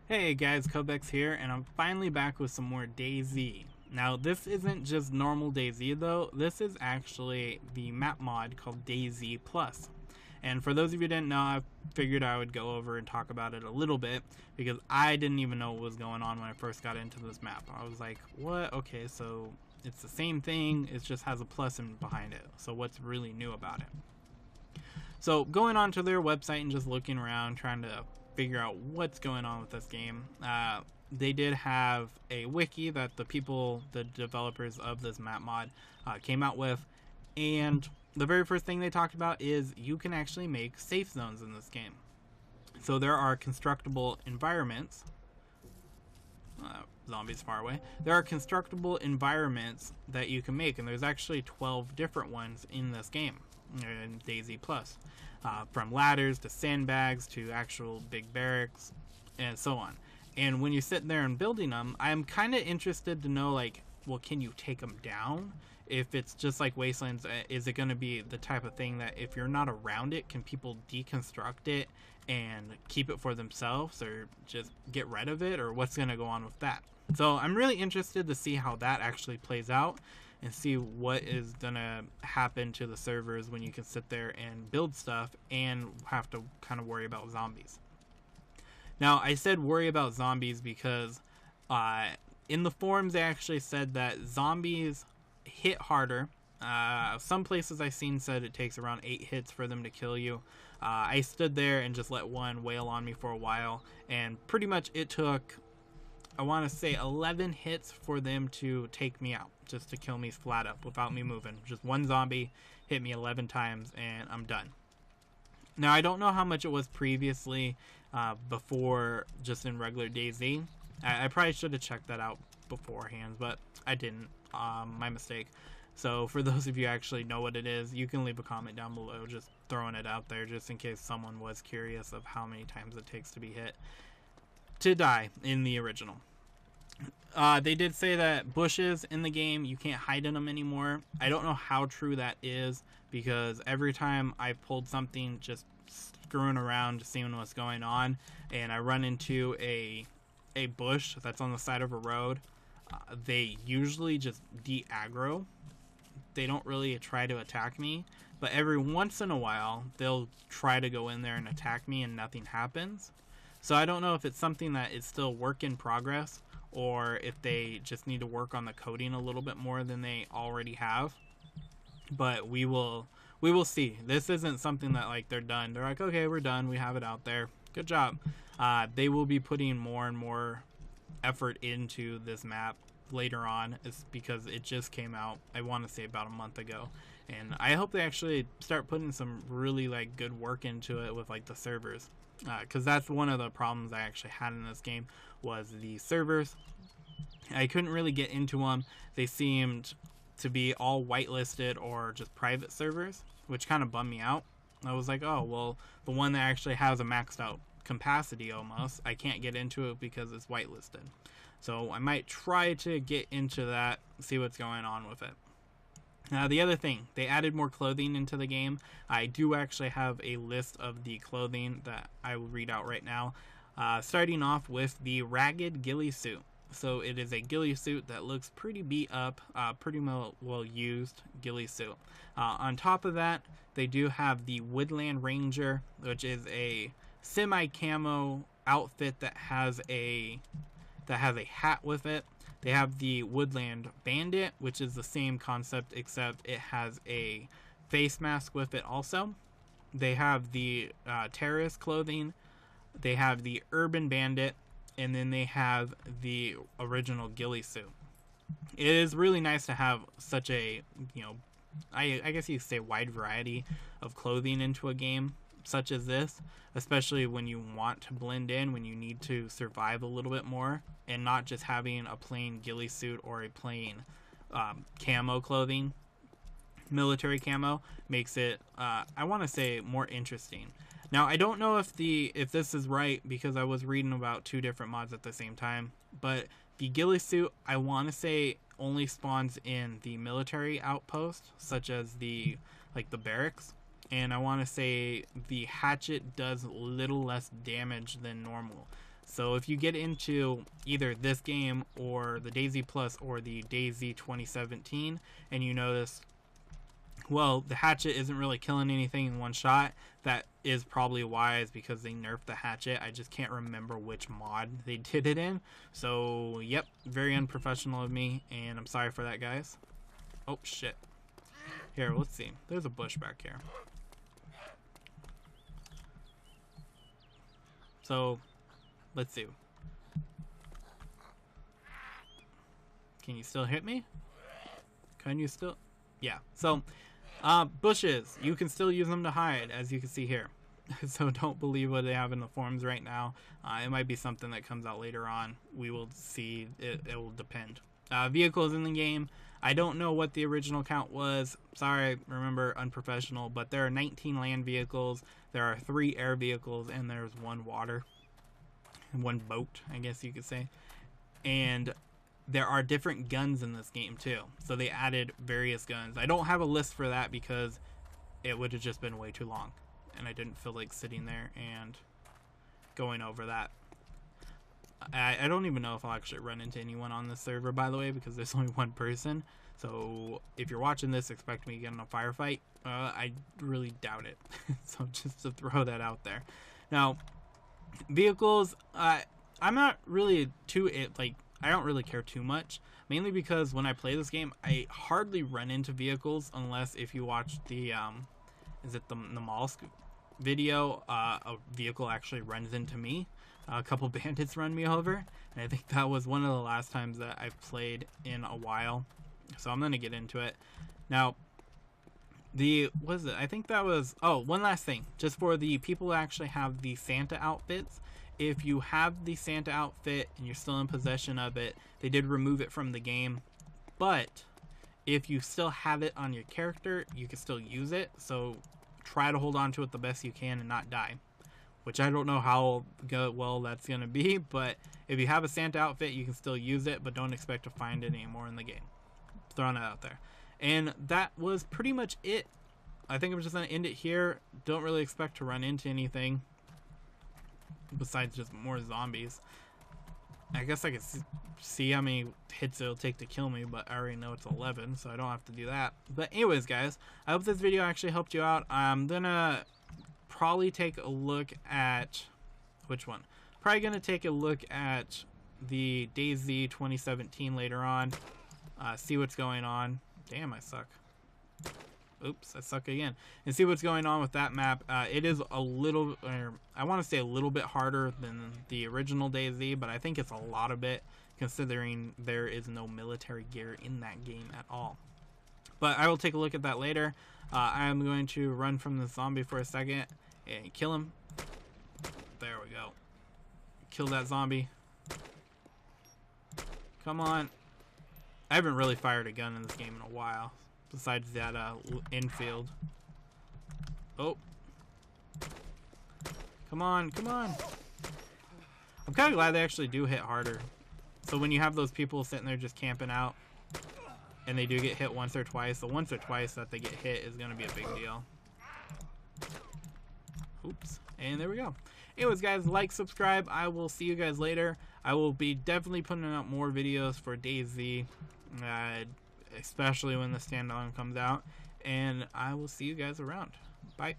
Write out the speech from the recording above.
Hey guys, Kobex here, and I'm finally back with some more DayZ. Now, this isn't just normal DayZ though, this is actually the map mod called DayZ Plus. And for those of you who didn't know, I figured I would go over and talk about it a little bit, because I didn't even know what was going on when I first got into this map. I was like, what? Okay, so it's the same thing, it just has a plus in behind it. So what's really new about it? So going onto their website and just looking around, trying to figure out what's going on with this game. They did have a wiki that the developers of this map mod, came out with, and the very first thing they talked about is you can actually make safe zones in this game. So there are constructible environments. Zombies far away. There are constructible environments that you can make, and there's actually 12 different ones in this game in DayZ Plus, from ladders to sandbags to actual big barracks and so on. And when you sit there and building them, I'm kind of interested to know, like, well, can you take them down? If it's just like Wastelands, is it going to be the type of thing that if you're not around it, can people deconstruct it and keep it for themselves, or just get rid of it, or what's going to go on with that? So I'm really interested to see how that actually plays out and see what is going to happen to the servers when you can sit there and build stuff and have to kind of worry about zombies. Now, I said worry about zombies because in the forums they actually said that zombies hit harder. Some places I've seen said it takes around 8 hits for them to kill you. I stood there and just let one wail on me for a while, and pretty much it took, I want to say, 11 hits for them to take me out, just to kill me flat up without me moving. Just one zombie hit me 11 times and I'm done. Now, I don't know how much it was previously, before, just in regular DayZ. I probably should have checked that out beforehand, but I didn't. My mistake. So for those of you who actually know what it is, you can leave a comment down below, just throwing it out there, just in case someone was curious of how many times it takes to be hit to die in the original. They did say that bushes in the game, you can't hide in them anymore. I don't know how true that is, because every time I pulled something, just screwing around, seeing what's going on, and I run into a bush that's on the side of a road, they usually just de-aggro. They don't really try to attack me, but every once in a while, they'll try to go in there and attack me and nothing happens. So I don't know if it's something that is still work in progress, or if they just need to work on the coding a little bit more than they already have. But we will see. This isn't something that, like, they're done. They're like, okay, we're done. We have it out there. Good job. They will be putting more and more effort into this map later on. It's because it just came out, I want to say, about a month ago, and I hope they actually start putting some really, like, good work into it with, like, the servers, because that's one of the problems I actually had in this game, was the servers. I couldn't really get into them. They seemed to be all whitelisted or just private servers, which kind of bummed me out. I was like, oh, well, the one that actually has a maxed out capacity almost, I can't get into it because it's whitelisted. So I might try to get into that, see what's going on with it. Now, the other thing, they added more clothing into the game. I do actually have a list of the clothing that I will read out right now. Starting off with the Ragged Ghillie Suit. So it is a ghillie suit that looks pretty beat up, pretty well used ghillie suit. On top of that, they do have the Woodland Ranger, which is a semi-camo outfit that has a hat with it. They have the Woodland Bandit, which is the same concept, except it has a face mask with it also. They have the terrorist clothing. They have the Urban Bandit, and then they have the original ghillie suit. It is really nice to have such a, I guess you could say, wide variety of clothing into a game such as this, especially when you want to blend in, when you need to survive a little bit more, and not just having a plain ghillie suit or a plain camo clothing. Military camo makes it, I want to say, more interesting. Now, I don't know if this is right, because I was reading about 2 different mods at the same time, but the ghillie suit, I want to say, only spawns in the military outpost, such as the barracks, and I want to say the hatchet does a little less damage than normal. So if you get into either this game or the DayZ Plus or the DayZ 2017 and you notice, well, the hatchet isn't really killing anything in one shot, that is probably why, is because they nerfed the hatchet. I just can't remember which mod they did it in. So, yep, very unprofessional of me, and I'm sorry for that, guys. Oh, shit. Here, let's see. There's a bush back here. So, let's see. Can you still hit me? Can you still? Yeah. So, bushes. You can still use them to hide, as you can see here. So don't believe what they have in the forums right now. It might be something that comes out later on. We will see. It will depend. Vehicles in the game. I don't know what the original count was. Sorry, remember, unprofessional. But there are 19 land vehicles. There are 3 air vehicles, and there's 1 water. 1 boat, I guess you could say. And there are different guns in this game too. So they added various guns. I don't have a list for that because it would have just been way too long. And I didn't feel like sitting there and going over that. I don't even know if I'll actually run into anyone on this server, by the way, because there's only 1 person. So if you're watching this, expect me to get in a firefight. I really doubt it. So just to throw that out there. Now, vehicles, I'm not really I don't really care too much, mainly because when I play this game, I hardly run into vehicles unless if you watch the, is it the Mollusk video, a vehicle actually runs into me. A couple bandits run me over, and I think that was one of the last times that I've played in a while. So I'm going to get into it. Now, I think that was, one last thing, just for the people who actually have the Santa outfits. If you have the Santa outfit and you're still in possession of it, they did remove it from the game. But if you still have it on your character, you can still use it. So try to hold on to it the best you can and not die. Which I don't know how well that's going to be. But if you have a Santa outfit, you can still use it. But don't expect to find it anymore in the game. Throwing it out there. And that was pretty much it. I think I'm just going to end it here. Don't really expect to run into anything besides just more zombies. I guess I could see how many hits it'll take to kill me, but I already know it's 11, so I don't have to do that. But anyways, guys, I hope this video actually helped you out. I'm gonna probably take a look at which one? Probably gonna take a look at the DayZ 2017 later on. See what's going on. Damn, I suck. Oops, I suck again. And see what's going on with that map. It is a little, I want to say a little bit harder than the original DayZ, but I think it's a lot of it, considering there is no military gear in that game at all. But I will take a look at that later. I am going to run from the zombie for a second and kill him. There we go. Kill that zombie. Come on. I haven't really fired a gun in this game in a while. Besides that infield. Oh. Come on, come on. I'm kind of glad they actually do hit harder. So when you have those people sitting there just camping out, and they do get hit once or twice, the once or twice that they get hit is going to be a big deal. Oops. And there we go. Anyways, guys, like, subscribe. I will see you guys later. I will be definitely putting out more videos for DayZ. Especially when the standalone comes out, and I will see you guys around. Bye.